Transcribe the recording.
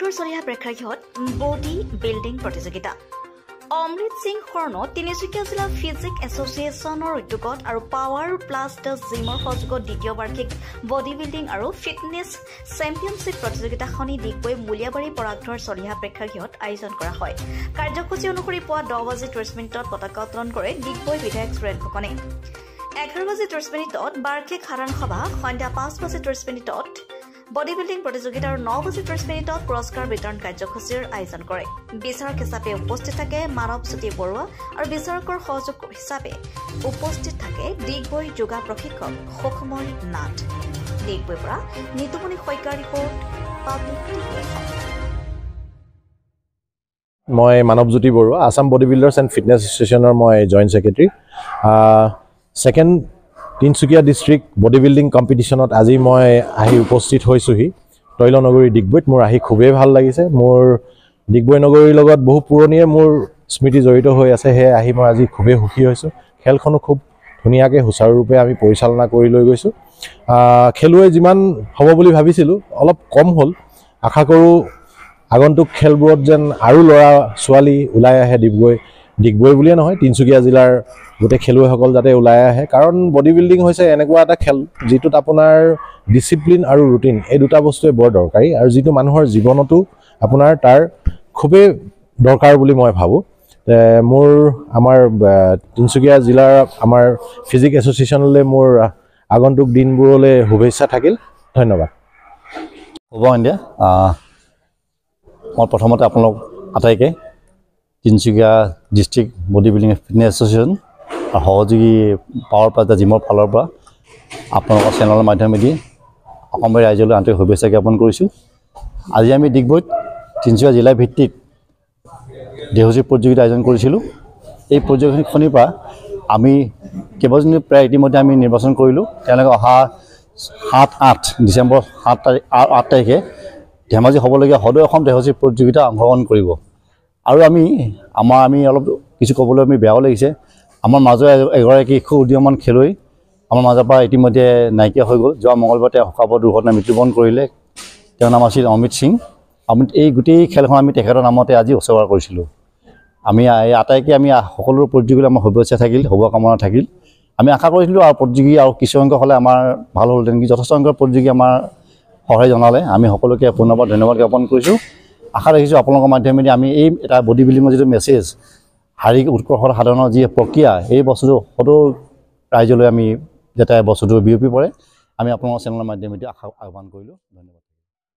আঠৰ চলিহা প্ৰেক্ষাগৃহত body building প্ৰতিযোগিতা অমৃত সিং শৰ্ণ তিনিচুকীয়া জিলা ফিজিক এছ'চিয়েশ্যনৰ উদ্যোগত আৰু পাৱাৰ প্লাছ দ্য জিমৰ সহযোগত দ্বিতীয় বাৰ্ষিক বডি বিল্ডিং আৰু ফিটনেছ চেম্পিয়নশ্বিপ প্ৰতিযোগিতাখনি ডিগবৈ মূলিয়াবাৰী পৰাগধৰ চলিহা প্ৰেক্ষাগৃহত আয়োজন কৰা হয় কাৰ্যসূচী অনুসৰি পুৱা 10:30 পতাকা উত্তোলন কৰে ডিগবৈ বিধায়ক সুৰেন ফুকনে 11:30 বাৰ্ষিক সাধাৰণ সভা সন্ধ্যা 5:30 বডি বিল্ডিং প্ৰতিযোগিতা আৰু 9:30 পুৰস্কাৰ বিতৰণ কাৰ্যসূচীৰ আয়োজন কৰে বিচাৰক হিচাপে উপস্থিত থাকে মানৱ জ্যোতি বৰুৱা আৰু বিচাৰকৰ সহযোগ হিচাপে উপস্থিত থাকে ডিগবৈ যোগা প্ৰশিক্ষক সুখময় নাথ ডিগবৈৰ পৰা নিতুমণি শইকীয়াৰ ৰিপৰ্ট পাব্লিক টিভি মই Manab Jyoti Baruah Assam body builders and fitness এছ'চিয়েশ্যনৰ মই joint secretary second Tinsukia district body building কম্পিটিশ্যনত আজি মই আহি উপস্থিত হৈছোহি তৈলনগৰী ডিগবৈত মোৰ আহি খুবেই ভাল লাগিছে মোৰ ডিগবৈ নগৰীৰ লগত বহু পুৰণিয়ে মোৰ স্মৃতি জড়িত হৈ আছে সেয়ে আহি মই আজি খুবেই সুখী হৈছোঁ খেলখনো খুব ধুনীয়াকৈ সুচাৰুৰূপে আমি পৰিচালনা কৰি লৈ গৈছোঁ খেলুৱৈ যিমান হ'ব বুলি ভাবিছিলোঁ অলপ কম হ'ল আশা কৰোঁ আগন্তুক খেলবোৰত যেন আৰু ল'ৰা ছোৱালী ওলাই আহে ডিগবৈ বুলিয়ে নহয় তিনিচুকীয়া জিলাৰ গোটেই খেলুৱৈসকল যাতে ওলাই আহে কাৰণ বডি বিল্ডিং হৈছে এনেকুৱা এটা খেল যিটোত আপোনাৰ ডিচিপ্লিন আৰু ৰুটিন এই দুটা বস্তুৱে বৰ দৰকাৰী আৰু যিটো মানুহৰ জীৱনতো আপোনাৰ তাৰ খুবেই দৰকাৰ বুলি মই ভাবোঁ মোৰ আমাৰ তিনিচুকীয়া জিলাৰ আমাৰ ফিজিক এছ'চিয়েশ্যনলৈ মোৰ আগন্তুক দিনবোৰলৈ শুভেচ্ছা থাকিল ধন্যবাদ হ'ব ইণ্ডিয়া মই প্ৰথমতে আপোনালোক আটাইকে Tinsukia district body building fitness association আৰু সহযোগী পাৱাৰ প্লাছ দ্য জিমৰ ফালৰ পৰা আপোনালোকৰ চেনেলৰ মাধ্যমেদি অসমবাসী ৰাইজলৈ আন্তৰিক শুভেচ্ছা জ্ঞাপন কৰিছোঁ আজি আমি ডিগবৈত তিনিচুকীয়া জিলা ভিত্তিক দেহজী প্ৰতিযোগিতা আয়োজন কৰিছিলোঁ এই প্ৰতিযোগিতাখনিৰ পৰা আমি কেইবাজনীও প্ৰায় ইতিমধ্যে আমি নিৰ্বাচন কৰিলোঁ তেওঁলোকে অহা 7-8 ডিচেম্বৰ 8 তাৰিখে ধেমাজি হ'বলগীয়া সদৌ অসম দেহজী প্ৰতিযোগিতা অংশগ্ৰহণ কৰিব আৰু আমি অলপ কিছু ক'বলৈ আমি বেয়াও লাগিছে আমাৰ মাজৰ এগৰাকী উদীয়মান খেলুৱৈ আমাৰ মাজৰ পৰা ইতিমধ্যে নাইকিয়া হৈ গ'ল যোৱা মঙলবাৰে তেওঁ শোকাবৰ দুৰ্ঘটনাত মৃত্যুবৰণ কৰিলে তেওঁৰ নাম আছিল অমিত সিং এই গোটেই খেলখন আমি তেখেতৰ নামতে আজি উৎসৰ্গা কৰিছিলোঁ আমি আটাইকে আমি সকলো প্ৰতিযোগিতাত আমাৰ শুভেচ্ছা থাকিল শুভকামনা থাকিল আমি আশা কৰিছিলোঁ আৰু প্ৰতিযোগী আৰু কিছু সংখ্যক হ'লে আমাৰ ভাল হ'লহেঁতেন যথেষ্ট সংখ্যক প্ৰতিযোগী আমাৰ সহায় জনালে আমি সকলোকে পুনৰবাৰ ধন্যবাদ জ্ঞাপন কৰিছোঁ আশা ৰাখিছোঁ আপোনালোকৰ মাধ্যমেদি আমি এই এটা বডি বিল্ডিঙৰ যিটো মেছেজ শাৰীৰিক উৎকৰ্ষৰ সাধনৰ যি প্ৰক্ৰিয়া এই বস্তুটো সদৌ ৰাইজলৈ আমি যাতে বস্তুটো বিয়পি পৰে আমি আপোনালোকৰ চেনেলৰ মাধ্যমেদি আহ্বান কৰিলোঁ ধন্যবাদ